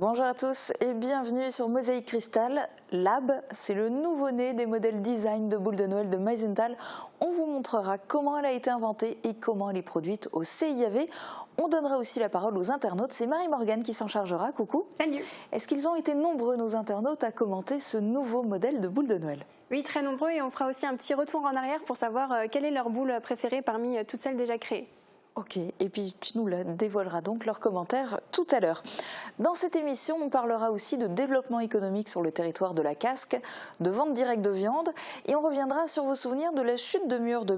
Bonjour à tous et bienvenue sur Mosaïque Cristal. Lab, c'est le nouveau-né des modèles design de boules de Noël de Meisenthal. On vous montrera comment elle a été inventée et comment elle est produite au CIAV. On donnera aussi la parole aux internautes. C'est Marie-Morgane qui s'en chargera. Coucou. Salut. Est-ce qu'ils ont été nombreux, nos internautes, à commenter ce nouveau modèle de boule de Noël? Oui, très nombreux, et on fera aussi un petit retour en arrière pour savoir quelle est leur boule préférée parmi toutes celles déjà créées. Ok, et puis tu nous dévoileras donc leurs commentaires tout à l'heure. Dans cette émission, on parlera aussi de développement économique sur le territoire de la Casque, de vente directe de viande, et on reviendra sur vos souvenirs de la chute du mur de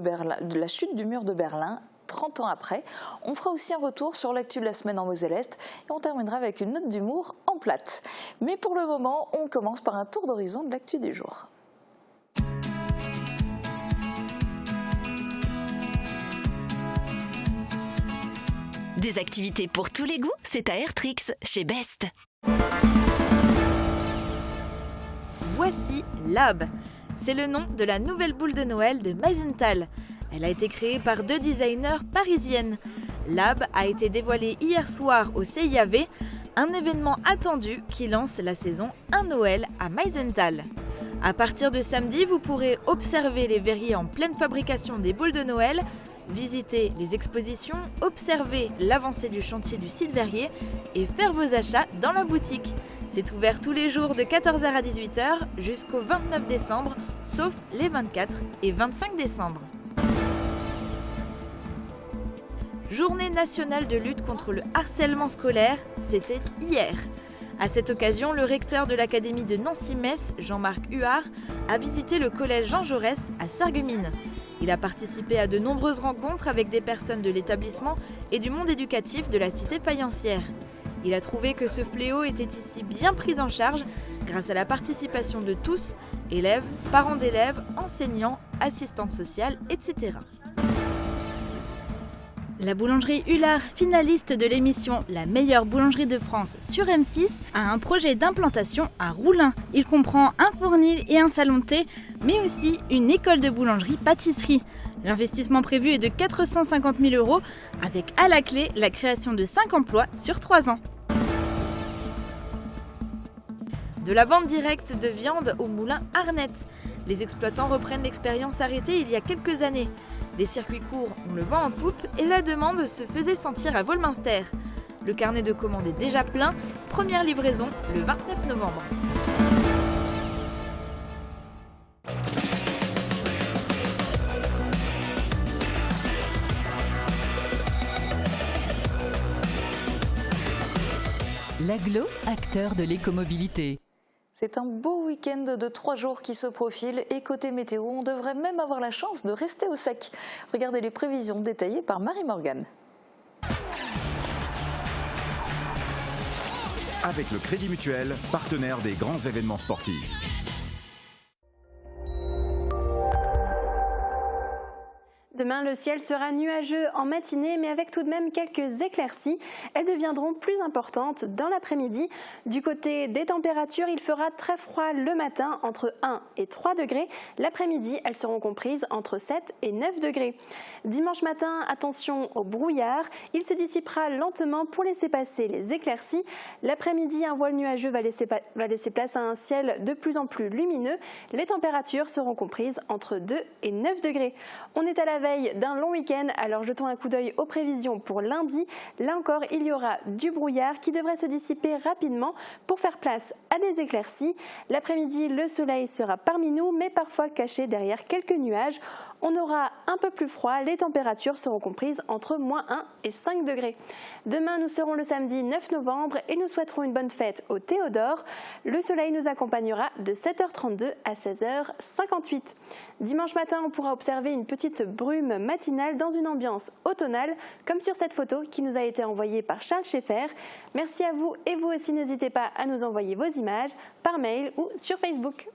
Berlin. 30 ans après. On fera aussi un retour sur l'actu de la semaine en Moselle-Est et on terminera avec une note d'humour en plate. Mais pour le moment, on commence par un tour d'horizon de l'actu du jour. Des activités pour tous les goûts, c'est à Airtrix, chez Best. Voici Lab. C'est le nom de la nouvelle boule de Noël de Meisenthal. Elle a été créée par 2 designers parisiennes. Lab a été dévoilée hier soir au CIAV, un événement attendu qui lance la saison Un Noël à Meisenthal. À partir de samedi, vous pourrez observer les verriers en pleine fabrication des boules de Noël, visiter les expositions, observer l'avancée du chantier du site verrier et faire vos achats dans la boutique. C'est ouvert tous les jours de 14h à 18h jusqu'au 29 décembre, sauf les 24 et 25 décembre. Journée nationale de lutte contre le harcèlement scolaire, c'était hier. À cette occasion, le recteur de l'Académie de Nancy-Metz, Jean-Marc Huard, a visité le collège Jean Jaurès à Sarreguemines. Il a participé à de nombreuses rencontres avec des personnes de l'établissement et du monde éducatif de la cité faïencière. Il a trouvé que ce fléau était ici bien pris en charge grâce à la participation de tous, élèves, parents d'élèves, enseignants, assistantes sociales, etc. La boulangerie Hullard, finaliste de l'émission La meilleure boulangerie de France sur M6, a un projet d'implantation à Roulin. Il comprend un fournil et un salon de thé, mais aussi une école de boulangerie-pâtisserie. L'investissement prévu est de 450 000 € avec à la clé la création de 5 emplois sur 3 ans. De la vente directe de viande au moulin Arnette. Les exploitants reprennent l'expérience arrêtée il y a quelques années. Les circuits courts ont le vent en poupe et la demande se faisait sentir à Volminster. Le carnet de commandes est déjà plein, première livraison le 29 novembre. L'Aglo, acteur de l'écomobilité. C'est un beau week-end de 3 jours qui se profile et côté météo, on devrait même avoir la chance de rester au sec. Regardez les prévisions détaillées par Marie-Morgane. Avec le Crédit Mutuel, partenaire des grands événements sportifs. Demain, le ciel sera nuageux en matinée, mais avec tout de même quelques éclaircies. Elles deviendront plus importantes dans l'après-midi. Du côté des températures, il fera très froid le matin, entre 1 et 3 degrés. L'après-midi, elles seront comprises entre 7 et 9 degrés. Dimanche matin, attention au brouillard. Il se dissipera lentement pour laisser passer les éclaircies. L'après-midi, un voile nuageux va laisser place à un ciel de plus en plus lumineux. Les températures seront comprises entre 2 et 9 degrés. On est à la veille d'un long week-end, alors jetons un coup d'œil aux prévisions pour lundi. Là encore, il y aura du brouillard qui devrait se dissiper rapidement pour faire place à des éclaircies. L'après-midi, le soleil sera parmi nous, mais parfois caché derrière quelques nuages. On aura un peu plus froid, les températures seront comprises entre -1 et 5 degrés. Demain, nous serons le samedi 9 novembre et nous souhaiterons une bonne fête au Théodore. Le soleil nous accompagnera de 7h32 à 16h58. Dimanche matin, on pourra observer une petite brume matinale dans une ambiance automnale, comme sur cette photo qui nous a été envoyée par Charles Schaeffer. Merci à vous et vous aussi n'hésitez pas à nous envoyer vos images par mail ou sur Facebook.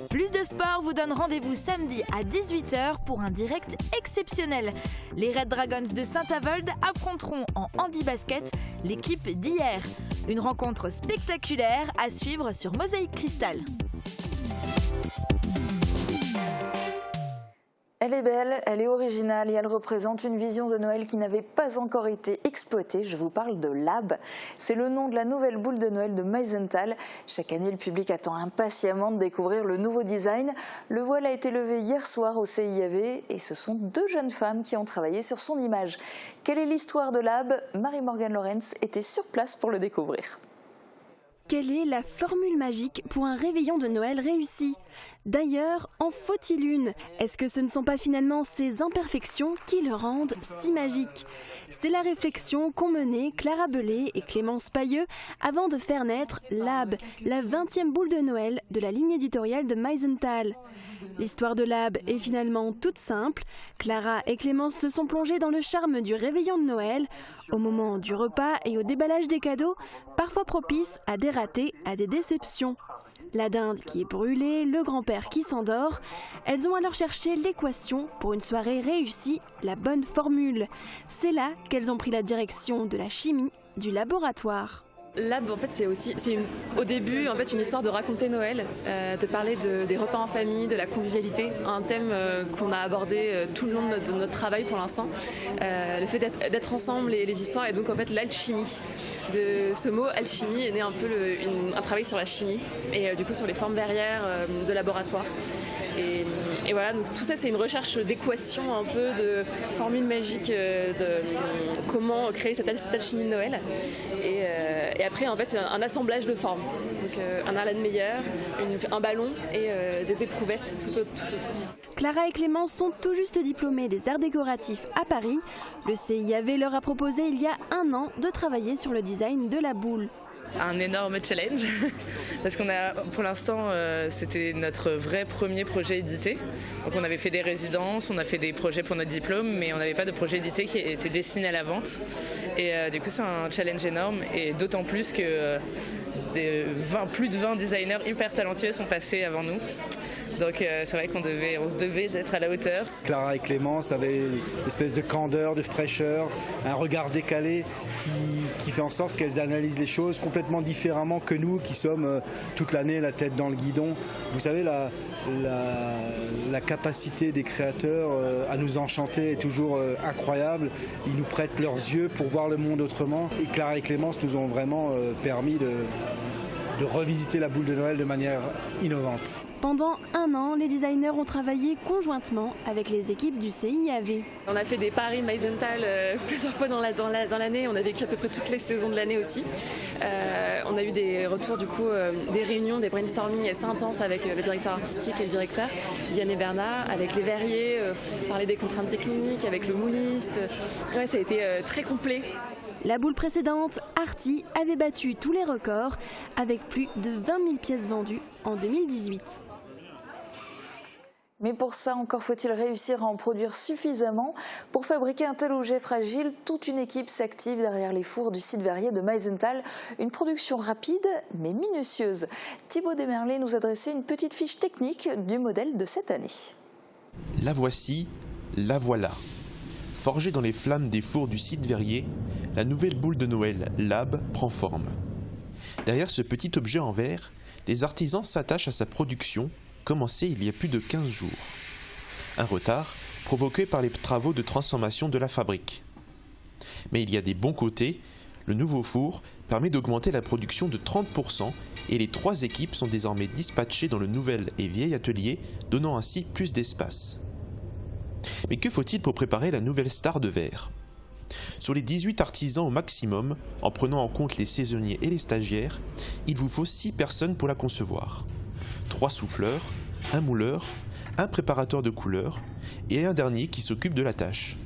Plus de sport vous donne rendez-vous samedi à 18h pour un direct exceptionnel. Les Red Dragons de Saint-Avold affronteront en handi-basket l'équipe d'hier. Une rencontre spectaculaire à suivre sur Mosaïque Cristal. Elle est belle, elle est originale et elle représente une vision de Noël qui n'avait pas encore été exploitée. Je vous parle de Lab. C'est le nom de la nouvelle boule de Noël de Meisenthal. Chaque année, le public attend impatiemment de découvrir le nouveau design. Le voile a été levé hier soir au CIAV et ce sont 2 jeunes femmes qui ont travaillé sur son image. Quelle est l'histoire de Lab? Marie-Morgane Lorenz était sur place pour le découvrir. Quelle est la formule magique pour un réveillon de Noël réussi? D'ailleurs, en faut-il une? Est-ce que ce ne sont pas finalement ces imperfections qui le rendent si magique? C'est la réflexion qu'ont menée Clara Bellet et Clémence Pailleux avant de faire naître Lab, la 20e boule de Noël de la ligne éditoriale de Meisenthal. L'histoire de Lab est finalement toute simple. Clara et Clémence se sont plongées dans le charme du réveillon de Noël, au moment du repas et au déballage des cadeaux, parfois propices à des ratés, à des déceptions. La dinde qui est brûlée, le grand-père qui s'endort. Elles ont alors cherché l'équation pour une soirée réussie, la bonne formule. C'est là qu'elles ont pris la direction de la chimie du laboratoire. Lab, en fait, c'est au début en fait, une histoire de raconter Noël, de parler des repas en famille, de la convivialité, un thème qu'on a abordé tout le long de notre travail pour l'instant. Le fait d'être ensemble, les histoires, et donc en fait l'alchimie. De ce mot alchimie est né un peu un travail sur la chimie et du coup sur les formes verrières de laboratoire. Et voilà, donc tout ça c'est une recherche d'équation un peu, de formule magique, de comment créer cette alchimie de Noël. Et après, en fait, un assemblage de formes. Donc, un Erlen Meyer, un ballon et des éprouvettes tout autour. Clara et Clémence sont tout juste diplômées des arts décoratifs à Paris. Le CIAV leur a proposé il y a 1 an de travailler sur le design de la boule. Un énorme challenge parce pour l'instant c'était notre vrai premier projet édité, donc on avait fait des résidences, on a fait des projets pour notre diplôme, mais on n'avait pas de projet édité qui était destiné à la vente, et du coup c'est un challenge énorme, et d'autant plus que plus de 20 designers hyper talentueux sont passés avant nous. Donc c'est vrai qu'on se devait d'être à la hauteur. Clara et Clémence avaient une espèce de candeur, de fraîcheur, un regard décalé qui fait en sorte qu'elles analysent les choses complètement différemment que nous qui sommes toute l'année la tête dans le guidon. Vous savez, la capacité des créateurs à nous enchanter est toujours incroyable. Ils nous prêtent leurs yeux pour voir le monde autrement. Et Clara et Clémence nous ont vraiment permis de revisiter la boule de Noël de manière innovante. Pendant 1 an, les designers ont travaillé conjointement avec les équipes du CIAV. On a fait des paris Meisenthal plusieurs fois dans l'année. On a vécu à peu près toutes les saisons de l'année aussi. On a eu des retours, du coup, des réunions, des brainstorming assez intenses avec le directeur artistique et le directeur, Yann et Bernard, avec les verriers, parler des contraintes techniques, avec le mouliste. Ouais, ça a été très complet. La boule précédente, Arty, avait battu tous les records avec plus de 20 000 pièces vendues en 2018. Mais pour ça, encore faut-il réussir à en produire suffisamment. Pour fabriquer un tel objet fragile, toute une équipe s'active derrière les fours du site verrier de Meisenthal. Une production rapide, mais minutieuse. Thibaut Desmerlet nous a dressé une petite fiche technique du modèle de cette année. La voici, la voilà. Forgée dans les flammes des fours du site verrier, la nouvelle boule de Noël Lab prend forme. Derrière ce petit objet en verre, des artisans s'attachent à sa production, commencée il y a plus de 15 jours. Un retard provoqué par les travaux de transformation de la fabrique. Mais il y a des bons côtés. Le nouveau four permet d'augmenter la production de 30% et les 3 équipes sont désormais dispatchées dans le nouvel et vieil atelier, donnant ainsi plus d'espace. Mais que faut-il pour préparer la nouvelle star de verre? Sur les 18 artisans au maximum, en prenant en compte les saisonniers et les stagiaires, il vous faut 6 personnes pour la concevoir. 3 souffleurs, un mouleur, un préparateur de couleurs et un dernier qui s'occupe de la tâche.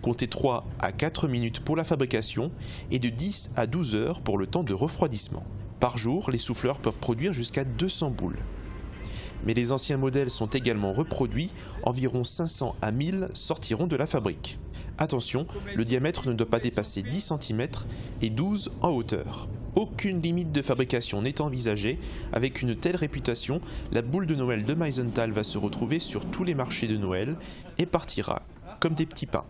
Comptez 3 à 4 minutes pour la fabrication et de 10 à 12 heures pour le temps de refroidissement. Par jour, les souffleurs peuvent produire jusqu'à 200 boules. Mais les anciens modèles sont également reproduits, environ 500 à 1000 sortiront de la fabrique. Attention, le diamètre ne doit pas dépasser 10 cm et 12 en hauteur. Aucune limite de fabrication n'est envisagée. Avec une telle réputation, la boule de Noël de Meisenthal va se retrouver sur tous les marchés de Noël et partira comme des petits pains.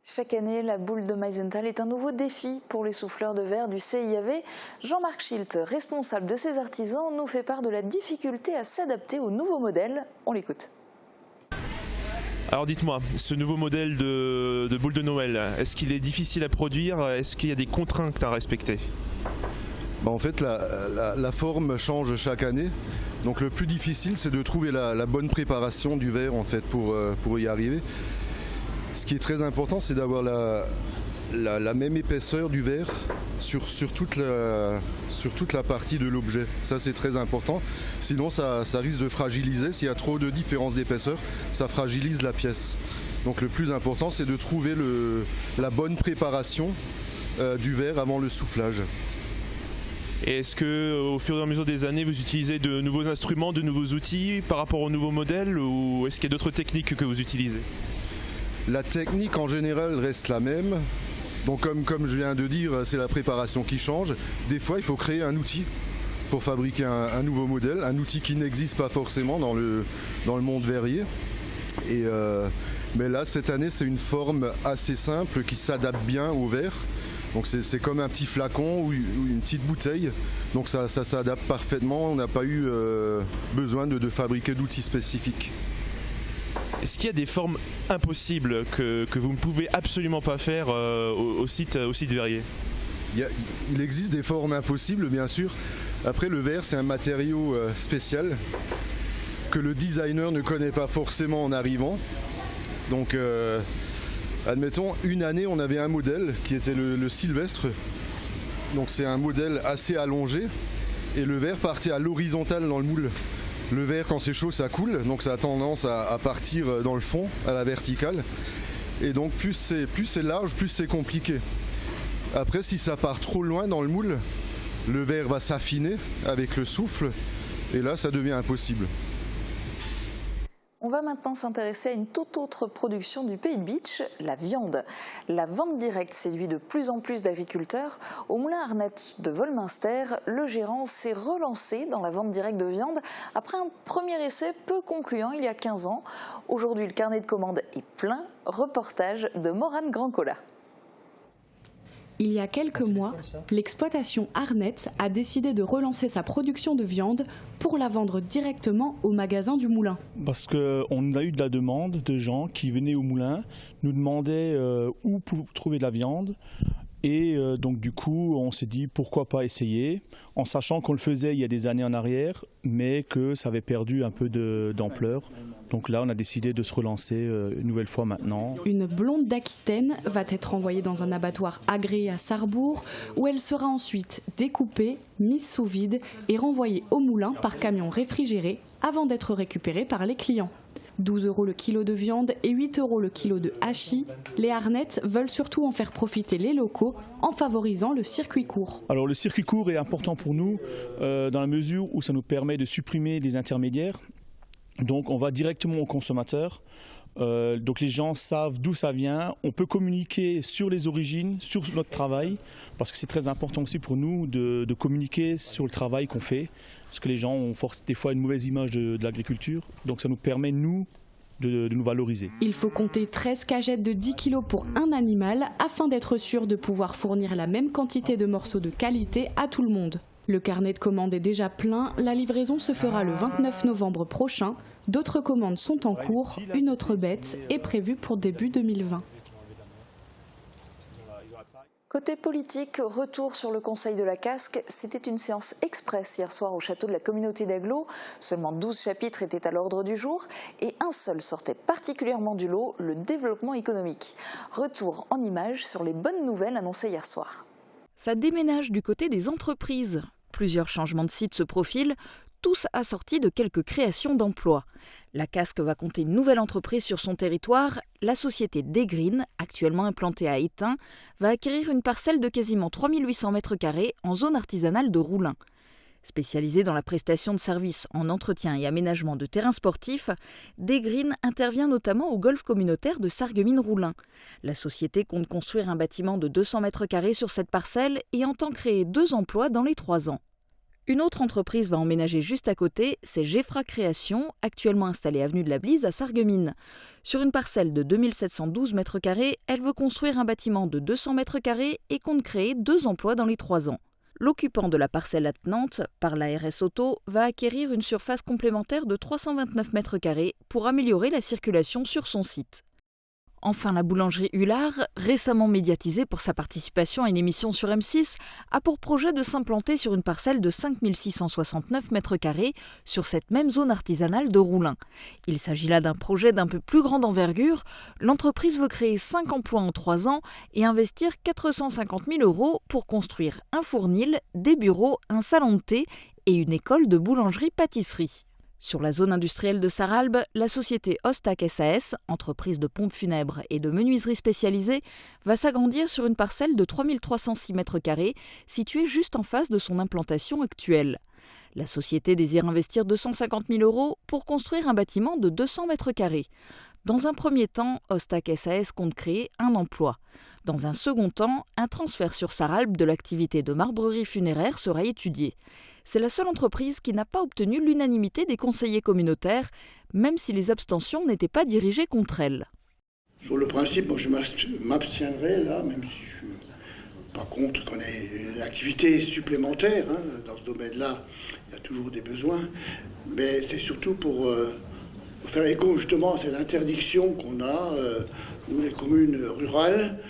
Chaque année, la boule de Meisenthal est un nouveau défi pour les souffleurs de verre du CIAV. Jean-Marc Schilt, responsable de ces artisans, nous fait part de la difficulté à s'adapter au nouveau modèle. On l'écoute. Alors dites-moi, ce nouveau modèle de boule de Noël, est-ce qu'il est difficile à produire? Est-ce qu'il y a des contraintes à respecter? En fait, la forme change chaque année. Donc le plus difficile, c'est de trouver la bonne préparation du verre en fait, pour y arriver. Ce qui est très important, c'est d'avoir la même épaisseur du verre sur toute la partie de l'objet. Ça, c'est très important. Sinon, ça risque de fragiliser. S'il y a trop de différence d'épaisseur, ça fragilise la pièce. Donc le plus important, c'est de trouver la bonne préparation du verre avant le soufflage. Et est-ce qu'au fur et à mesure des années, vous utilisez de nouveaux instruments, de nouveaux outils par rapport au nouveau modèle, ou est-ce qu'il y a d'autres techniques que vous utilisez? La technique en général reste la même. Donc comme je viens de dire, c'est la préparation qui change. Des fois, il faut créer un outil pour fabriquer un nouveau modèle, un outil qui n'existe pas forcément dans le monde verrier. Mais là, cette année, c'est une forme assez simple qui s'adapte bien au verre. Donc c'est comme un petit flacon ou une petite bouteille. Donc ça s'adapte parfaitement. On n'a pas eu besoin de fabriquer d'outils spécifiques. Est-ce qu'il y a des formes impossibles que vous ne pouvez absolument pas faire au site verrier? Il existe des formes impossibles, bien sûr. Après, le verre, c'est un matériau spécial que le designer ne connaît pas forcément en arrivant. Donc admettons, une année, on avait un modèle qui était le Sylvestre. Donc c'est un modèle assez allongé et le verre partait à l'horizontale dans le moule. Le verre, quand c'est chaud, ça coule, donc ça a tendance à partir dans le fond, à la verticale. Et donc plus c'est large, plus c'est compliqué. Après, si ça part trop loin dans le moule, le verre va s'affiner avec le souffle et là, ça devient impossible. On va maintenant s'intéresser à une toute autre production du Pays de Bitche, la viande. La vente directe séduit de plus en plus d'agriculteurs. Au moulin Arnett de Volminster, le gérant s'est relancé dans la vente directe de viande après un premier essai peu concluant il y a 15 ans. Aujourd'hui, le carnet de commandes est plein. Reportage de Morane Grandcola. Il y a quelques mois, l'exploitation Arnett a décidé de relancer sa production de viande pour la vendre directement au magasin du moulin. Parce qu'on a eu de la demande de gens qui venaient au moulin, nous demandaient où pour trouver de la viande. Et donc du coup, on s'est dit pourquoi pas essayer, en sachant qu'on le faisait il y a des années en arrière, mais que ça avait perdu un peu d'ampleur. Donc là, on a décidé de se relancer une nouvelle fois maintenant. Une blonde d'Aquitaine va être envoyée dans un abattoir agréé à Sarrebourg, où elle sera ensuite découpée, mise sous vide et renvoyée au moulin par camion réfrigéré avant d'être récupérée par les clients. 12 € le kilo de viande et 8 € le kilo de hachis. Les Arnett veulent surtout en faire profiter les locaux en favorisant le circuit court. Alors le circuit court est important pour nous dans la mesure où ça nous permet de supprimer les intermédiaires. Donc on va directement au consommateur. Donc les gens savent d'où ça vient. On peut communiquer sur les origines, sur notre travail, parce que c'est très important aussi pour nous de communiquer sur le travail qu'on fait. Parce que les gens ont des fois une mauvaise image de l'agriculture. Donc ça nous permet, nous, de nous valoriser. Il faut compter 13 cagettes de 10 kg pour un animal afin d'être sûr de pouvoir fournir la même quantité de morceaux de qualité à tout le monde. Le carnet de commandes est déjà plein. La livraison se fera le 29 novembre prochain. D'autres commandes sont en cours. Une autre bête est prévue pour début 2020. Côté politique, retour sur le Conseil de la Casque. C'était une séance express hier soir au château de la communauté d'Aglo. Seulement 12 chapitres étaient à l'ordre du jour et un seul sortait particulièrement du lot, le développement économique. Retour en images sur les bonnes nouvelles annoncées hier soir. Ça déménage du côté des entreprises. Plusieurs changements de site se profilent, tous assortis de quelques créations d'emplois. La Casque va compter une nouvelle entreprise sur son territoire. La société Degreen, actuellement implantée à Étain, va acquérir une parcelle de quasiment 3800 m² en zone artisanale de Roulin. Spécialisée dans la prestation de services en entretien et aménagement de terrains sportifs, Degreen intervient notamment au golf communautaire de Sarreguemines-Roulin. La société compte construire un bâtiment de 200 m² sur cette parcelle et entend créer 2 emplois dans les 3 ans. Une autre entreprise va emménager juste à côté, c'est Geffra Création, actuellement installée avenue de la Blise à Sarreguemines. Sur une parcelle de 2712 m², elle veut construire un bâtiment de 200 m² et compte créer 2 emplois dans les 3 ans. L'occupant de la parcelle attenante, par la RS Auto, va acquérir une surface complémentaire de 329 mètres carrés pour améliorer la circulation sur son site. Enfin, la boulangerie Hullard, récemment médiatisée pour sa participation à une émission sur M6, a pour projet de s'implanter sur une parcelle de 5 669 mètres carrés sur cette même zone artisanale de Roulin. Il s'agit là d'un projet d'un peu plus grande envergure. L'entreprise veut créer 5 emplois en 3 ans et investir 450 000 € pour construire un fournil, des bureaux, un salon de thé et une école de boulangerie-pâtisserie. Sur la zone industrielle de Sarralbe, la société Ostac SAS, entreprise de pompes funèbres et de menuiserie spécialisée, va s'agrandir sur une parcelle de 3 306 mètres carrés, située juste en face de son implantation actuelle. La société désire investir 250 000 € pour construire un bâtiment de 200 mètres carrés. Dans un premier temps, Ostac SAS compte créer un emploi. Dans un second temps, un transfert sur Sarralbe de l'activité de marbrerie funéraire sera étudié. C'est la seule entreprise qui n'a pas obtenu l'unanimité des conseillers communautaires, même si les abstentions n'étaient pas dirigées contre elle. Sur le principe, moi, je m'abstiendrai là, même si je ne suis pas contre qu'on ait une activité supplémentaire. Dans ce domaine-là, il y a toujours des besoins. Mais c'est surtout pour faire écho justement à cette interdiction qu'on a, nous les communes rurales,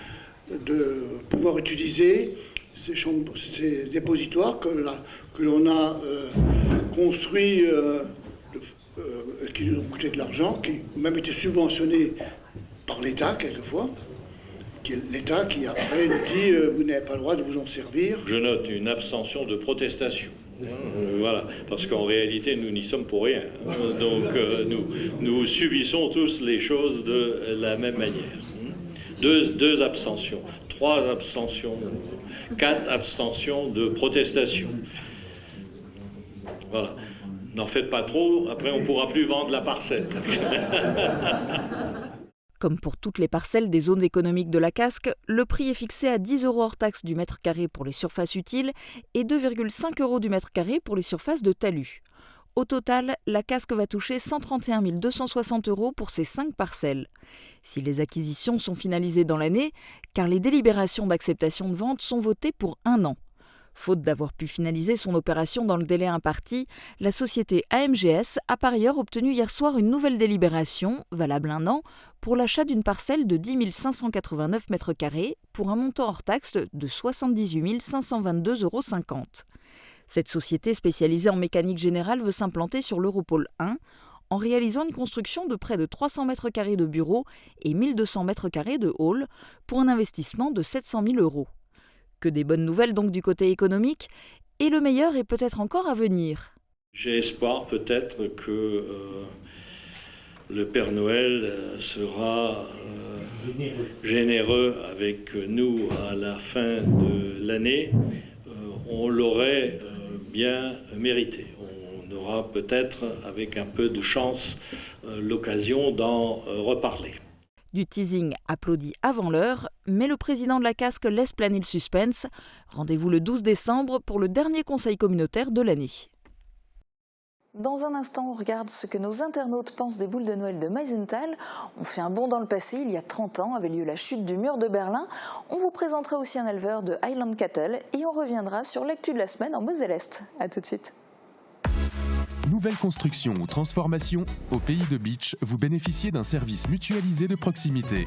de pouvoir utiliser ces dépositoires que l'on a construits, qui nous ont coûté de l'argent, qui ont même été subventionnés par l'État quelquefois. L'État qui après nous dit vous n'avez pas le droit de vous en servir. Je note une abstention de protestation. Voilà, parce qu'en réalité nous n'y sommes pour rien. Donc nous subissons tous les choses de la même manière. 2 abstentions, 3 abstentions, 4 abstentions de protestation. Voilà. N'en faites pas trop, après on ne pourra plus vendre la parcelle. Comme pour toutes les parcelles des zones économiques de la Casque, le prix est fixé à 10 € hors taxe du mètre carré pour les surfaces utiles et 2,5 € du mètre carré pour les surfaces de talus. Au total, la Casque va toucher 131 260 € pour ces 5 parcelles. Si les acquisitions sont finalisées dans l'année, car les délibérations d'acceptation de vente sont votées pour 1 an. Faute d'avoir pu finaliser son opération dans le délai imparti, la société AMGS a par ailleurs obtenu hier soir une nouvelle délibération, valable 1 an, pour l'achat d'une parcelle de 10 589 mètres carrés pour un montant hors taxe de 78 522,50 €. Cette société spécialisée en mécanique générale veut s'implanter sur l'Europole 1 en réalisant une construction de près de 300 mètres carrés de bureaux et 1200 mètres carrés de hall pour un investissement de 700 000 €. Que des bonnes nouvelles donc du côté économique, et le meilleur est peut-être encore à venir. J'ai espoir peut-être que le Père Noël sera généreux avec nous à la fin de l'année. On l'aurait bien mérité. On aura peut-être, avec un peu de chance, l'occasion d'en reparler. Du teasing applaudi avant l'heure, mais le président de la Casque laisse planer le suspense. Rendez-vous le 12 décembre pour le dernier conseil communautaire de l'année. Dans un instant, on regarde ce que nos internautes pensent des boules de Noël de Meisenthal. On fait un bond dans le passé. Il y a 30 ans avait lieu la chute du mur de Berlin. On vous présentera aussi un éleveur de Highland Cattle et on reviendra sur l'actu de la semaine en Moselle-Est. A tout de suite. Nouvelle construction ou transformation, au Pays de Beach, vous bénéficiez d'un service mutualisé de proximité.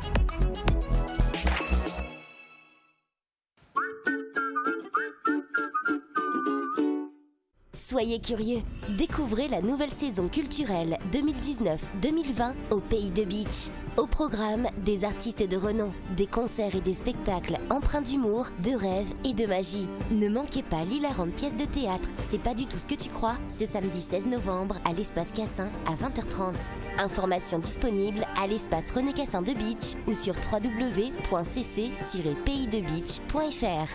Soyez curieux, découvrez la nouvelle saison culturelle 2019-2020 au Pays de Beach. Au programme, des artistes de renom, des concerts et des spectacles empreints d'humour, de rêve et de magie. Ne manquez pas l'hilarante pièce de théâtre C'est pas du tout ce que tu crois, ce samedi 16 novembre à l'espace Cassin à 20h30. Informations disponibles à l'espace René Cassin de Beach ou sur www.cc-paysdebeach.fr.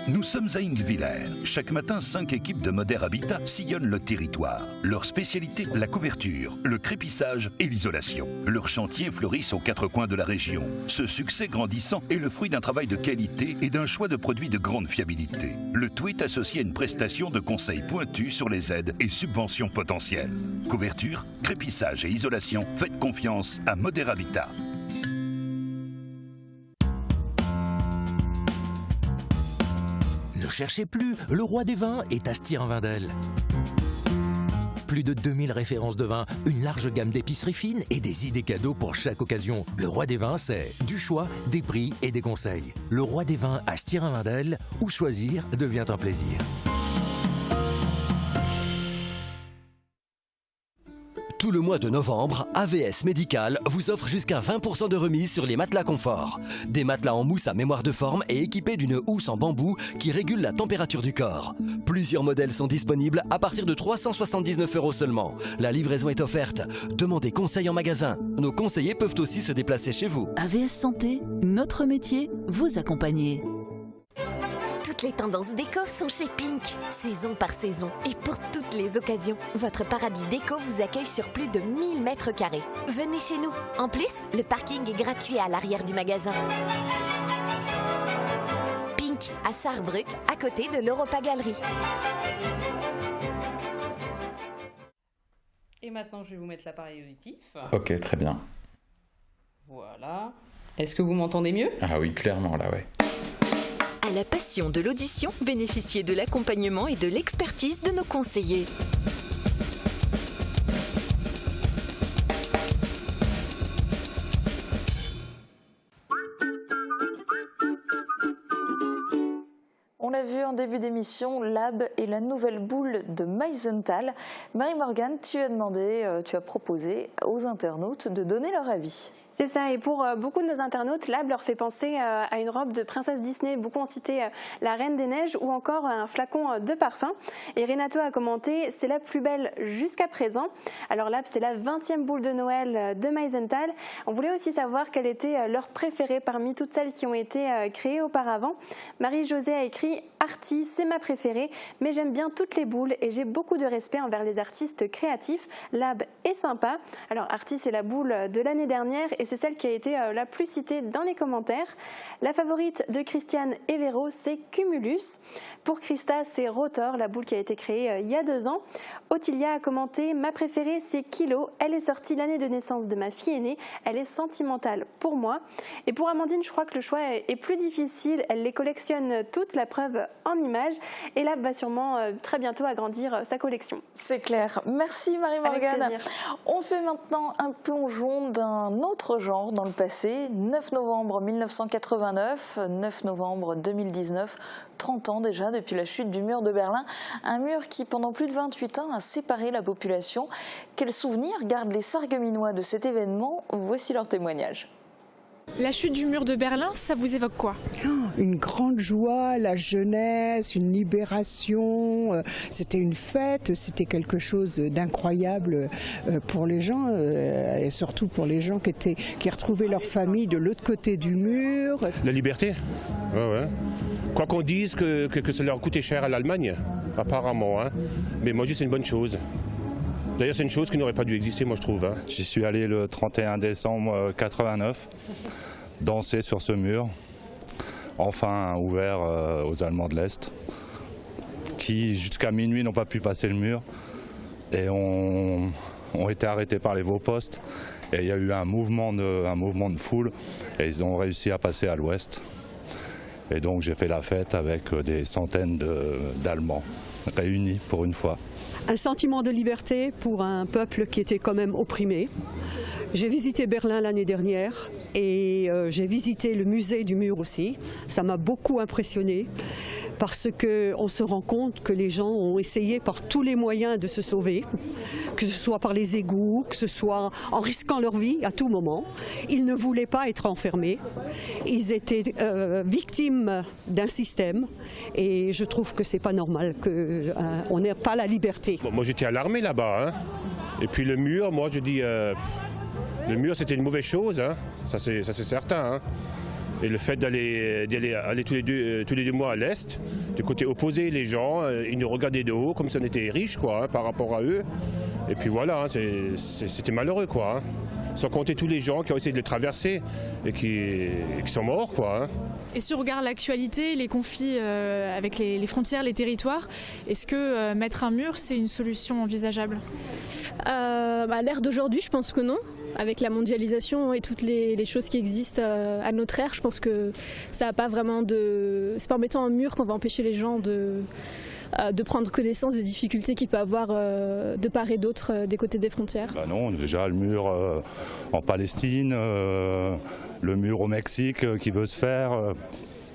Nous sommes à Ingwiller. Chaque matin, 5 équipes de Modère Habitat sillonnent le territoire. Leur spécialité, la couverture, le crépissage et l'isolation. Leurs chantiers fleurissent aux 4 coins de la région. Ce succès grandissant est le fruit d'un travail de qualité et d'un choix de produits de grande fiabilité. Le tout est associé à une prestation de conseils pointus sur les aides et subventions potentielles. Couverture, crépissage et isolation, faites confiance à Modère Habitat. Ne cherchez plus, le roi des vins est à Stirin-Wendel. Plus de 2000 références de vin, une large gamme d'épiceries fines et des idées cadeaux pour chaque occasion. Le roi des vins, c'est du choix, des prix et des conseils. Le roi des vins à Stirin-Wendel, où choisir devient un plaisir. Tout le mois de novembre, AVS Médical vous offre jusqu'à 20% de remise sur les matelas confort. Des matelas en mousse à mémoire de forme et équipés d'une housse en bambou qui régule la température du corps. Plusieurs modèles sont disponibles à partir de 379 € seulement. La livraison est offerte. Demandez conseil en magasin. Nos conseillers peuvent aussi se déplacer chez vous. AVS Santé, notre métier, vous accompagner. Toutes les tendances déco sont chez Pink, saison par saison. Et pour toutes les occasions, votre paradis déco vous accueille sur plus de 1000 mètres carrés. Venez chez nous. En plus, le parking est gratuit à l'arrière du magasin. Pink, à Sarrebruck, à côté de l'Europa Galerie. Et maintenant, je vais vous mettre l'appareil auditif. Ok, très bien. Voilà. Est-ce que vous m'entendez mieux? Ah oui, clairement, là, ouais. À la passion de l'audition, bénéficiez de l'accompagnement et de l'expertise de nos conseillers. On l'a vu en début d'émission, Lab est la nouvelle boule de Meisenthal. Marie-Morgane, tu as proposé aux internautes de donner leur avis. C'est ça, et pour beaucoup de nos internautes, Lab leur fait penser à une robe de princesse Disney. Beaucoup ont cité la Reine des Neiges ou encore un flacon de parfum. Et Renato a commenté, c'est la plus belle jusqu'à présent. Alors Lab, c'est la 20e boule de Noël de Meisenthal. On voulait aussi savoir quelle était leur préférée parmi toutes celles qui ont été créées auparavant. Marie-Josée a écrit « Arty, c'est ma préférée, mais j'aime bien toutes les boules et j'ai beaucoup de respect envers les artistes créatifs. Lab est sympa. » Alors Arty, c'est la boule de l'année dernière et c'est celle qui a été la plus citée dans les commentaires. La favorite de Christiane et Véro, c'est Cumulus. Pour Christa, c'est Rotor, la boule qui a été créée il y a 2 ans. Ottilia a commenté « Ma préférée, c'est Kilo. Elle est sortie l'année de naissance de ma fille aînée. Elle est sentimentale pour moi. » Et pour Amandine, je crois que le choix est plus difficile. Elle les collectionne toutes, la preuve en images. Et là, va sûrement très bientôt agrandir sa collection. C'est clair. Merci Marie-Morgane. On fait maintenant un plongeon d'un autre genre dans le passé. 9 novembre 1989, 9 novembre 2019, 30 ans déjà depuis la chute du mur de Berlin. Un mur qui, pendant plus de 28 ans, a séparé la population. Quels souvenirs gardent les Sarregueminois de cet événement? Voici leur témoignage. La chute du mur de Berlin, ça vous évoque quoi? Une grande joie, la jeunesse, une libération. C'était une fête, c'était quelque chose d'incroyable pour les gens, et surtout pour les gens qui retrouvaient leur famille de l'autre côté du mur. La liberté, ouais. Quoi qu'on dise que ça leur coûtait cher à l'Allemagne, apparemment, hein. Mais moi je dis c'est une bonne chose. D'ailleurs, c'est une chose qui n'aurait pas dû exister, moi je trouve. Hein. J'y suis allé le 31 décembre 89, danser sur ce mur, enfin ouvert aux Allemands de l'Est, qui jusqu'à minuit n'ont pas pu passer le mur et ont été arrêtés par les Vaupostes. Et il y a eu un mouvement de foule et ils ont réussi à passer à l'ouest. Et donc j'ai fait la fête avec des centaines d'Allemands réunis pour une fois. Un sentiment de liberté pour un peuple qui était quand même opprimé. J'ai visité Berlin l'année dernière et j'ai visité le musée du mur aussi. Ça m'a beaucoup impressionné parce qu'on se rend compte que les gens ont essayé par tous les moyens de se sauver, que ce soit par les égouts, que ce soit en risquant leur vie à tout moment. Ils ne voulaient pas être enfermés. Ils étaient victimes d'un système et je trouve que c'est pas normal qu'on n'ait pas la liberté. Bon, moi j'étais à l'armée là-bas, hein. Et puis le mur, moi je dis, le mur c'était une mauvaise chose, hein. Ça c'est certain. Hein. Et le fait d'aller tous les deux mois à l'Est, du côté opposé, les gens, ils nous regardaient de haut comme si on était riches quoi, hein, par rapport à eux. Et puis voilà, hein, c'était malheureux quoi. Hein. Sans compter tous les gens qui ont essayé de le traverser et qui sont morts quoi. Hein. Et si on regarde l'actualité, les conflits avec les frontières, les territoires, est-ce que mettre un mur, c'est une solution envisageable? À l'ère d'aujourd'hui, je pense que non. Avec la mondialisation et toutes les choses qui existent à notre ère, je pense que ça n'a pas vraiment de... C'est pas en mettant un mur qu'on va empêcher les gens de prendre connaissance des difficultés qu'il peut avoir de part et d'autre des côtés des frontières. Bah non, déjà le mur en Palestine, le mur au Mexique qui veut se faire.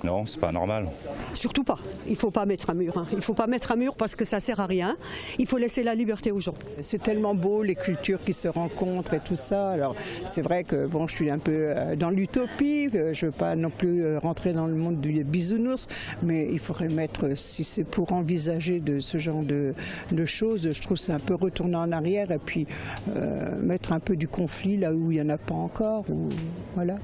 Non, c'est pas normal. Surtout pas. Il ne faut pas mettre un mur. Il ne faut pas mettre un mur parce que ça ne sert à rien. Il faut laisser la liberté aux gens. C'est tellement beau, les cultures qui se rencontrent et tout ça. Alors c'est vrai que bon, je suis un peu dans l'utopie. Je ne veux pas non plus rentrer dans le monde du bisounours, mais il faudrait mettre, si c'est pour envisager de ce genre de choses, je trouve que c'est un peu retourner en arrière et puis mettre un peu du conflit là où il n'y en a pas encore. Voilà.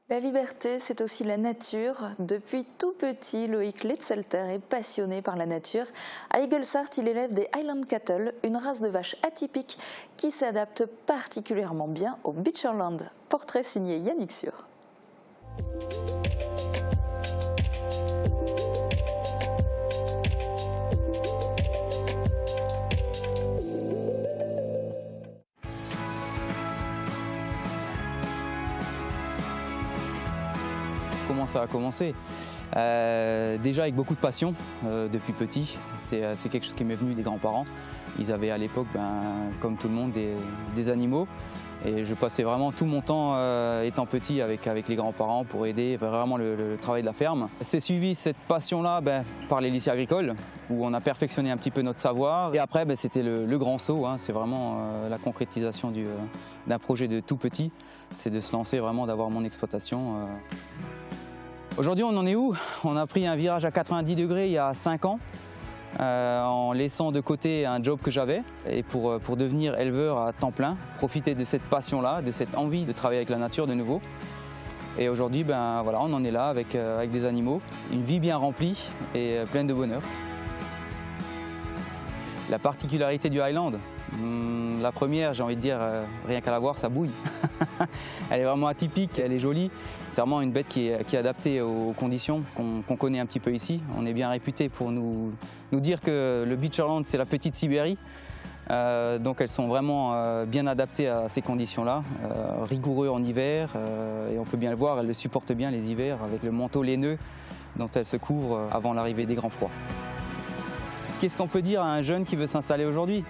La liberté, c'est aussi la nature. Depuis tout petit, Loïc Letzelter est passionné par la nature. À Eaglesart, il élève des Highland Cattle, une race de vaches atypique qui s'adapte particulièrement bien au Beacherland. Portrait signé Yannick Sûr. Comment ça a commencé? Déjà avec beaucoup de passion depuis petit. C'est quelque chose qui m'est venu des grands-parents. Ils avaient à l'époque, comme tout le monde, des animaux. Et je passais vraiment tout mon temps étant petit avec les grands-parents pour aider vraiment le travail de la ferme. C'est suivi cette passion-là par les lycées agricoles où on a perfectionné un petit peu notre savoir. Et après, c'était le grand saut. Hein. C'est vraiment la concrétisation d'un projet de tout petit. C'est de se lancer vraiment, d'avoir mon exploitation. Aujourd'hui, on en est où? On a pris un virage à 90 degrés il y a 5 ans, en laissant de côté un job que j'avais, et pour devenir éleveur à temps plein, profiter de cette passion-là, de cette envie de travailler avec la nature de nouveau. Et aujourd'hui, voilà, on en est là avec des animaux, une vie bien remplie et pleine de bonheur. La particularité du Highland, la première, j'ai envie de dire, rien qu'à la voir, ça bouille. Elle est vraiment atypique, elle est jolie. C'est vraiment une bête qui est adaptée aux conditions qu'on connaît un petit peu ici. On est bien réputé pour nous dire que le Beacherland, c'est la petite Sibérie. Donc elles sont vraiment bien adaptées à ces conditions-là, rigoureux en hiver, et on peut bien le voir, elles le supportent bien les hivers avec le manteau laineux dont elles se couvrent avant l'arrivée des grands froids. Qu'est-ce qu'on peut dire à un jeune qui veut s'installer aujourd'hui?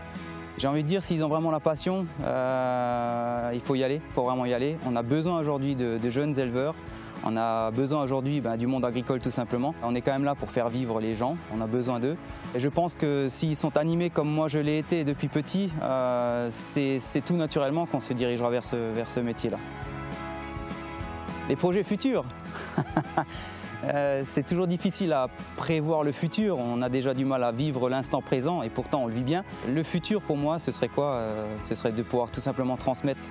J'ai envie de dire, s'ils ont vraiment la passion, il faut y aller, il faut vraiment y aller. On a besoin aujourd'hui de jeunes éleveurs, on a besoin aujourd'hui du monde agricole tout simplement. On est quand même là pour faire vivre les gens, on a besoin d'eux. Et je pense que s'ils sont animés comme moi je l'ai été depuis petit, c'est tout naturellement qu'on se dirigera vers ce métier-là. Les projets futurs c'est toujours difficile à prévoir le futur, on a déjà du mal à vivre l'instant présent et pourtant on le vit bien. Le futur pour moi ce serait quoi? Ce serait de pouvoir tout simplement transmettre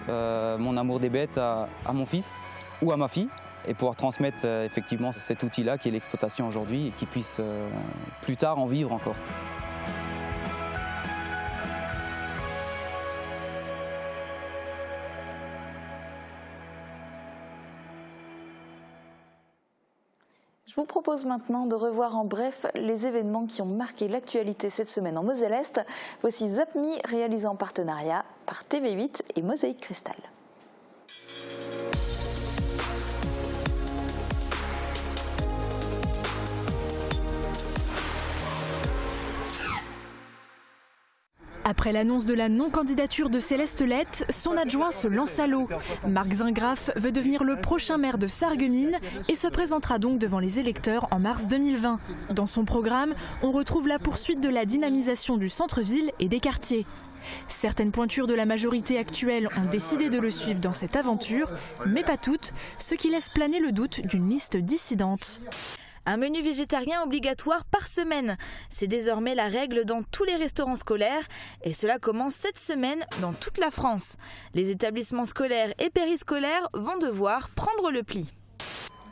mon amour des bêtes à mon fils ou à ma fille et pouvoir transmettre effectivement cet outil-là qui est l'exploitation aujourd'hui et qui puisse plus tard en vivre encore. Je vous propose maintenant de revoir en bref les événements qui ont marqué l'actualité cette semaine en Moselle-Est. Voici ZapMe réalisé en partenariat par TV8 et Mosaïque Cristal. Après l'annonce de la non-candidature de Céleste Lette, son adjoint se lance à l'eau. Marc Zingraf veut devenir le prochain maire de Sarreguemines et se présentera donc devant les électeurs en mars 2020. Dans son programme, on retrouve la poursuite de la dynamisation du centre-ville et des quartiers. Certaines pointures de la majorité actuelle ont décidé de le suivre dans cette aventure, mais pas toutes, ce qui laisse planer le doute d'une liste dissidente. Un menu végétarien obligatoire par semaine. C'est désormais la règle dans tous les restaurants scolaires et cela commence cette semaine dans toute la France. Les établissements scolaires et périscolaires vont devoir prendre le pli.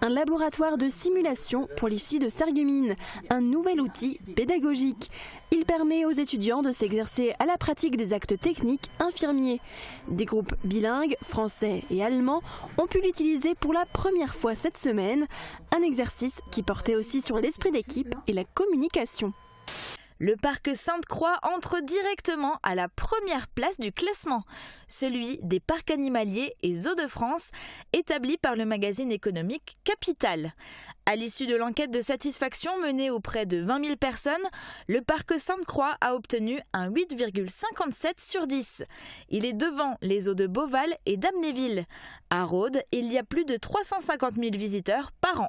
Un laboratoire de simulation pour les filles de Sarreguemines, un nouvel outil pédagogique. Il permet aux étudiants de s'exercer à la pratique des actes techniques infirmiers. Des groupes bilingues, français et allemands, ont pu l'utiliser pour la première fois cette semaine. Un exercice qui portait aussi sur l'esprit d'équipe et la communication. Le parc Sainte-Croix entre directement à la première place du classement, celui des parcs animaliers et zoos de France, établi par le magazine économique Capital. À l'issue de l'enquête de satisfaction menée auprès de 20 000 personnes, le parc Sainte-Croix a obtenu un 8,57 sur 10. Il est devant les zoos de Beauval et d'Amnéville. À Rhodes, il y a plus de 350 000 visiteurs par an.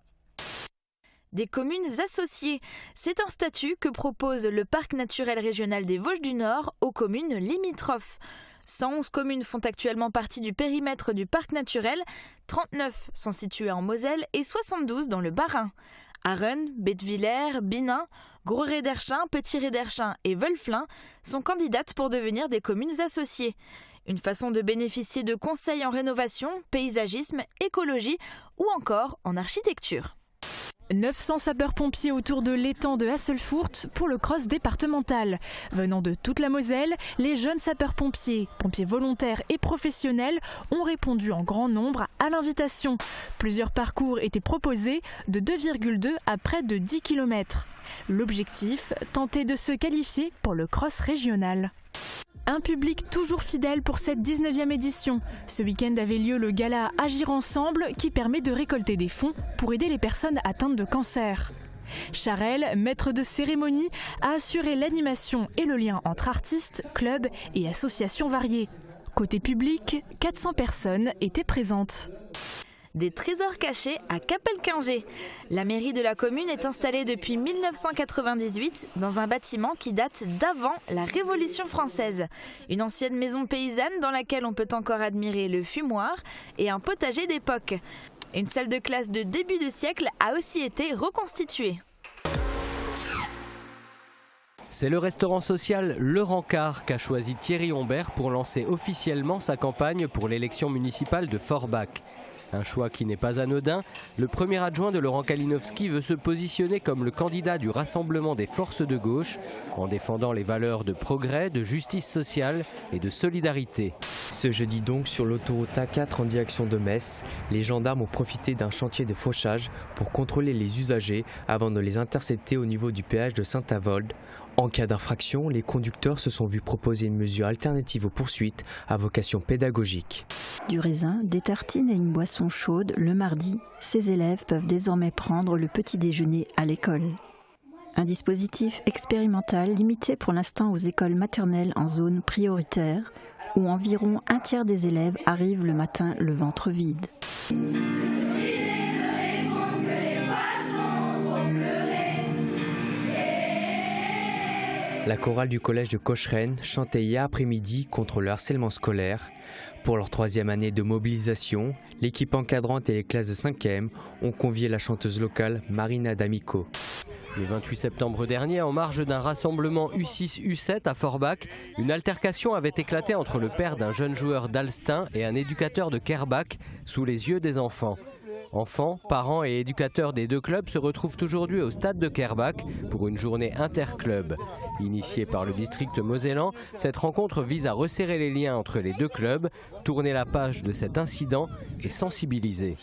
Des communes associées, c'est un statut que propose le parc naturel régional des Vosges du Nord aux communes limitrophes. 111 communes font actuellement partie du périmètre du parc naturel, 39 sont situées en Moselle et 72 dans le Bas-Rhin. Arrennes, Bettevillers, Binin, Gros-Réderchin, Petit-Réderchin et Wölflin sont candidates pour devenir des communes associées. Une façon de bénéficier de conseils en rénovation, paysagisme, écologie ou encore en architecture. 900 sapeurs-pompiers autour de l'étang de Hasselfurt pour le cross départemental. Venant de toute la Moselle, les jeunes sapeurs-pompiers, pompiers volontaires et professionnels ont répondu en grand nombre à l'invitation. Plusieurs parcours étaient proposés de 2,2 à près de 10 km. L'objectif, tenter de se qualifier pour le cross régional. Un public toujours fidèle pour cette 19e édition. Ce week-end avait lieu le gala Agir Ensemble qui permet de récolter des fonds pour aider les personnes atteintes de cancer. Charel, maître de cérémonie, a assuré l'animation et le lien entre artistes, clubs et associations variées. Côté public, 400 personnes étaient présentes. Des trésors cachés à Capelquingé. La mairie de la commune est installée depuis 1998 dans un bâtiment qui date d'avant la Révolution française. Une ancienne maison paysanne dans laquelle on peut encore admirer le fumoir et un potager d'époque. Une salle de classe de début de siècle a aussi été reconstituée. C'est le restaurant social Le Rancard qu'a choisi Thierry Humbert pour lancer officiellement sa campagne pour l'élection municipale de Forbach. Un choix qui n'est pas anodin, le premier adjoint de Laurent Kalinowski veut se positionner comme le candidat du rassemblement des forces de gauche en défendant les valeurs de progrès, de justice sociale et de solidarité. Ce jeudi donc, sur l'autoroute A4 en direction de Metz, les gendarmes ont profité d'un chantier de fauchage pour contrôler les usagers avant de les intercepter au niveau du péage de Saint-Avold. En cas d'infraction, les conducteurs se sont vus proposer une mesure alternative aux poursuites à vocation pédagogique. Du raisin, des tartines et une boisson chaude, le mardi, ces élèves peuvent désormais prendre le petit déjeuner à l'école. Un dispositif expérimental limité pour l'instant aux écoles maternelles en zone prioritaire, où environ un tiers des élèves arrivent le matin le ventre vide. La chorale du collège de Cocheren chantait hier après-midi contre le harcèlement scolaire. Pour leur 3e année de mobilisation, l'équipe encadrante et les classes de 5e ont convié la chanteuse locale Marina D'Amico. Le 28 septembre dernier, en marge d'un rassemblement U6-U7 à Forbach, une altercation avait éclaté entre le père d'un jeune joueur d'Alstin et un éducateur de Kerbach sous les yeux des enfants. Enfants, parents et éducateurs des deux clubs se retrouvent aujourd'hui au stade de Kerbach pour une journée interclub. Initiée par le district mosellan, cette rencontre vise à resserrer les liens entre les deux clubs, tourner la page de cet incident et sensibiliser.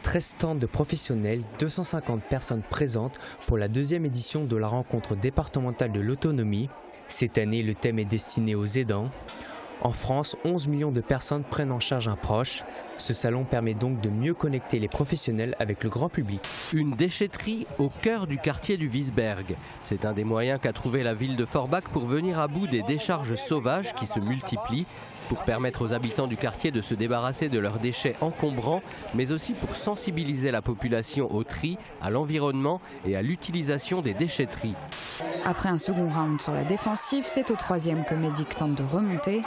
13 stands de professionnels, 250 personnes présentes pour la 2e édition de la rencontre départementale de l'autonomie. Cette année, le thème est destiné aux aidants. En France, 11 millions de personnes prennent en charge un proche. Ce salon permet donc de mieux connecter les professionnels avec le grand public. Une déchetterie au cœur du quartier du Wiesberg. C'est un des moyens qu'a trouvé la ville de Forbach pour venir à bout des décharges sauvages qui se multiplient, pour permettre aux habitants du quartier de se débarrasser de leurs déchets encombrants, mais aussi pour sensibiliser la population au tri, à l'environnement et à l'utilisation des déchetteries. Après un second round sur la défensive, c'est au 3e que Medic tente de remonter,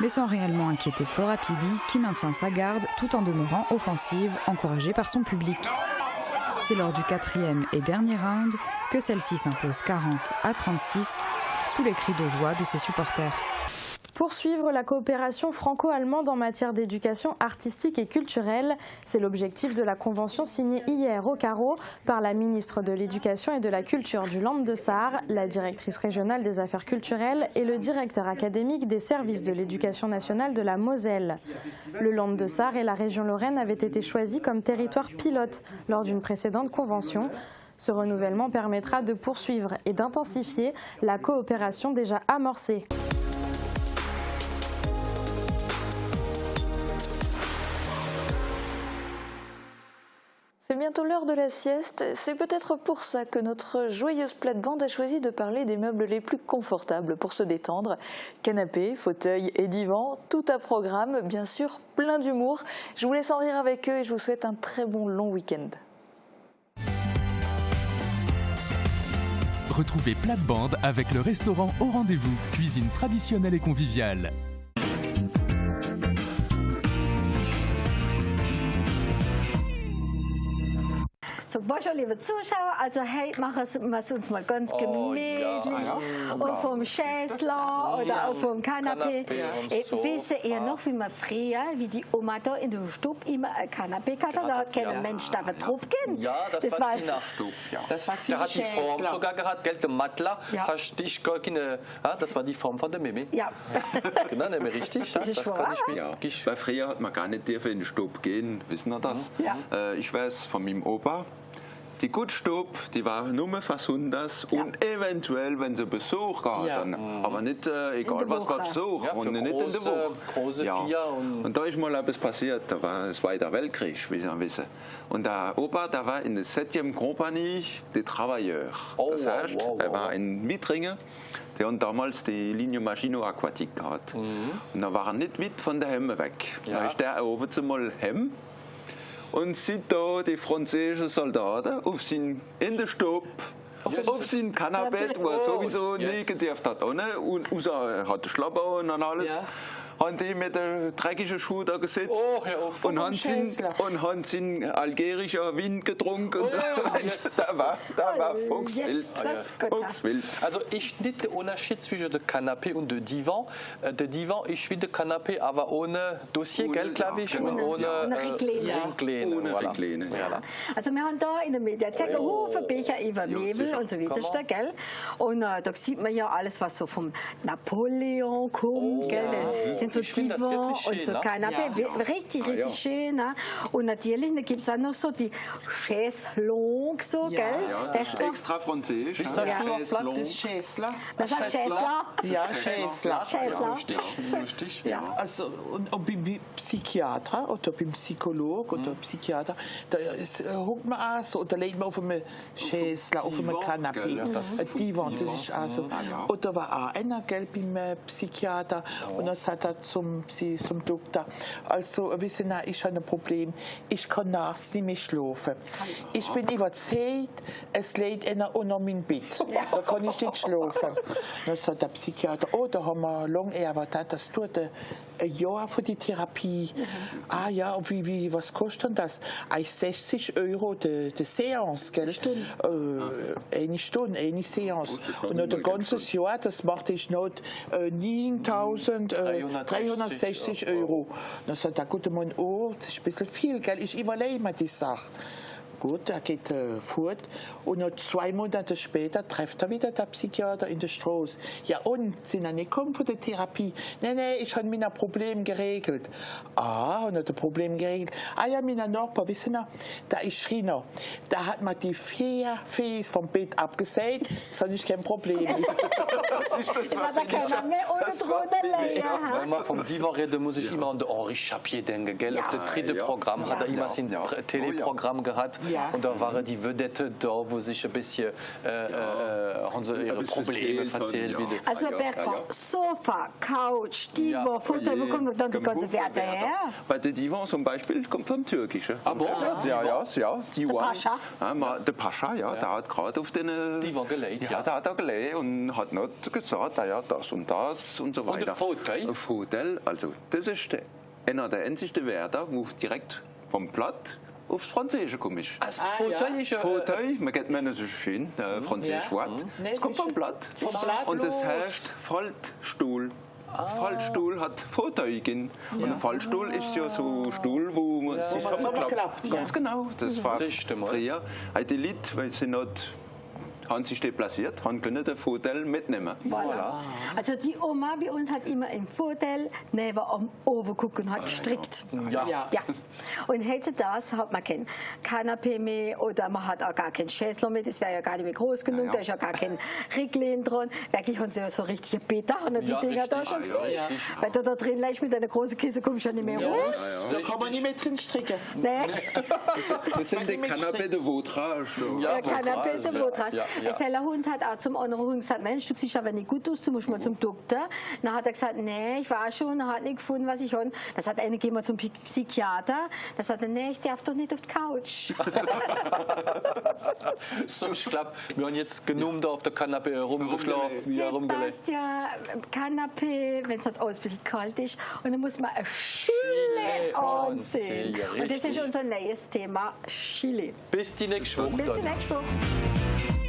mais sans réellement inquiéter Flora Pili, qui maintient sa garde tout en demeurant offensive, encouragée par son public. C'est lors du 4e et dernier round que celle-ci s'impose 40-36 sous les cris de joie de ses supporters. Poursuivre la coopération franco-allemande en matière d'éducation artistique et culturelle, c'est l'objectif de la convention signée hier au Carreau par la ministre de l'Éducation et de la Culture du Land de Sarre, la directrice régionale des affaires culturelles et le directeur académique des services de l'éducation nationale de la Moselle. Le Land de Sarre et la région Lorraine avaient été choisis comme territoire pilote lors d'une précédente convention. Ce renouvellement permettra de poursuivre et d'intensifier la coopération déjà amorcée. C'est bientôt l'heure de la sieste, c'est peut-être pour ça que notre joyeuse plate-bande a choisi de parler des meubles les plus confortables pour se détendre. Canapé, fauteuil et divan, tout à programme, bien sûr plein d'humour. Je vous laisse en rire avec eux et je vous souhaite un très bon long week-end. Retrouvez Plate-Bande avec le restaurant Au Rendez-vous, cuisine traditionnelle et conviviale. So, bonjour liebe Zuschauer, also heute machen wir uns mal ganz gemütlich auf dem Schäßler oder auf dem Kanapee. Wisst ihr noch, wie man früher, wie die Oma da in der Stube immer ein Kanapee hatte, da hat kein Mensch da drauf gehen. Ja, das war Sinachstub. Ja. Das war der hat die Form sogar gehabt, gell, der Matla, hast dich gar keine, das war die Form von der Mimi. Ja. Genau, nämlich richtig. Das ist kann ich mir. Ja. Weil früher hat man gar nicht dürfen in den Stub gehen, wissen Sie das? Ja. Ich weiß von meinem Opa, die Gutstube, die war nur für Sonntags und eventuell, wenn sie Besuch hatten. Aber nicht egal, was war Besuch. Ja, und nicht in der Woche. Große Vier und da ist mal etwas passiert, da war der Zweite Weltkrieg, wie Sie wissen. Und der Opa, der war in der 7. Kompanie des Travailleurs. Das heißt, er war in Mitringen. Die haben damals die Linie Maginot Aquatique gehabt. Und da war er nicht weit von der Hemme weg. Da ist der oben zumal Hemm. Und sieht da die französischen Soldaten in der Stube, auf seinem Kanapee, wo er sowieso nie gedurft hat. Und er hat Schlapper und alles. Haben die mit den dreckigen Schuhen da gesetzt und haben sie algerischen Wind getrunken. Da war Fuchswild. Also ich nicht den Unterschied zwischen dem Kanapé und dem Divan. Der Divan ist wie der Kanapé, aber ohne Dossier, gell, glaube ich, und ohne Reclame. Also wir haben da in der Mediathek einen Haufen Bücher über Möbel und so weiter, gell? Und da sieht man ja alles, was so vom Napoleon kommt, gell? So Divan und so Kanapé, richtig schön. Ne? Und natürlich gibt es auch noch so die Chaiselongue, so, gell? Das ist extra französisch. Wie sagst du auf Platt? Das Schäßler. Das heißt Schäßler? Ja, Schäßler. Richtig. Ja. Also, und beim Psychiater oder beim Psychologe oder Psychiater, da hockt man auch so, oder legt man auf einem Schäßler, auf einem Kanapé. Divan, das ist auch so. Oder war auch einer, gell, beim Psychiater, und dann sagt er zum Doktor, also wissen Sie, ich habe ein Problem, ich kann nachts nicht mehr schlafen. Ich bin überzeugt, es liegt einer unter meinem Bett. Da kann ich nicht schlafen. Dann sagt der Psychiater, da haben wir lange erwartet, das tut ein Jahr für die Therapie. Ah ja, und was kostet das? 60 € die Seance, gell? Eine Stunde, eine Seance. Und noch ein ganzes Jahr, das machte ich noch 9.360 €. Dann sagt der gute Mann, das ist ein bisschen viel, gell? Ich überlege mir die Sache. Gut, er geht fort und noch 2 Monate später trifft er wieder der Psychiater in der Straße. Ja, und sind er nicht gekommen von der Therapie? Nein, ich habe mein Problem geregelt. Und hat ein Problem geregelt. Ja, mein Nachbar, wissen Sie, der ist Schreiner. Der hat mir die 4 Fäß vom Bett abgesägt, das ist kein Problem. Das hat er keiner mehr ohne drunter. Wenn man vom Divan reden, muss ich immer an den Henri Chapier denken, gell? Auf das 3. Programm hat er immer sein Teleprogramm gehabt. Und da waren die Vedette da, wo sich ein bisschen haben sie ihre Probleme erzählt. Also Bertrand, Sofa, Couch, Divan, Futter, wo kommen dann die ganzen Werte her? Bei der Divan zum Beispiel kommt vom Türkischen. Ja, Divan. Der Pascha, der hat gerade auf den Divan gelegt. Ja, der hat da gelegt und hat nicht gesagt, das und das und so weiter. Und der Fauteuil? Fauteuil, also das ist einer der einzigen Werte, wo direkt vom Platt aufs Französische komme ich. Fauteuil, man kennt nicht so schön, französisch Wort. Es kommt vom Blatt. Und das heißt Faltstuhl. Fallstuhl hat Fauteuil gehen. Und ein Fallstuhl ist ja so ein Stuhl, wo man sich zusammenklappt. Ganz genau. Das war früher. Die Leute, weil sie nicht haben sich deplaciert, haben können den Vorteil mitnehmen. Voilà. Also die Oma bei uns hat immer im Vorteil neben am Ofen geguckt und hat gestrickt. Ja. Und hätte das hat man kein Kanapé mehr oder man hat auch gar kein Schäsler mehr, das wäre ja gar nicht mehr groß genug, da ist ja gar kein Ricklin dran. Wirklich haben sie ja so richtige Beta, die Dinger da schon gesehen. Weil da drin leicht mit einer großen Kiste kommst du ja nicht mehr raus. Da kann man nicht mehr drin stricken. Nee. Das sind die Canapé de Vautrage. Ja, Canapé de Vautrage. Der Hund hat auch zum anderen Hund gesagt, Mensch, du siehst aber nicht gut aus, du musst mal zum Doktor. Dann hat er gesagt, nee, ich war schon, hat nicht gefunden, was ich habe. Das hat einer gegeben zum Psychiater. Das hat er, nee, ich darf doch nicht auf die Couch. So, ich glaube, wir haben jetzt genug da auf der Kanapé rumgeschlafen. Sebastian, Kanapé, wenn es halt alles ein bisschen kalt ist. Und dann muss man eine Chile anziehen. Und das ist unser neues Thema, Chile. Bis die nächste Woche. Bis die nächste Woche.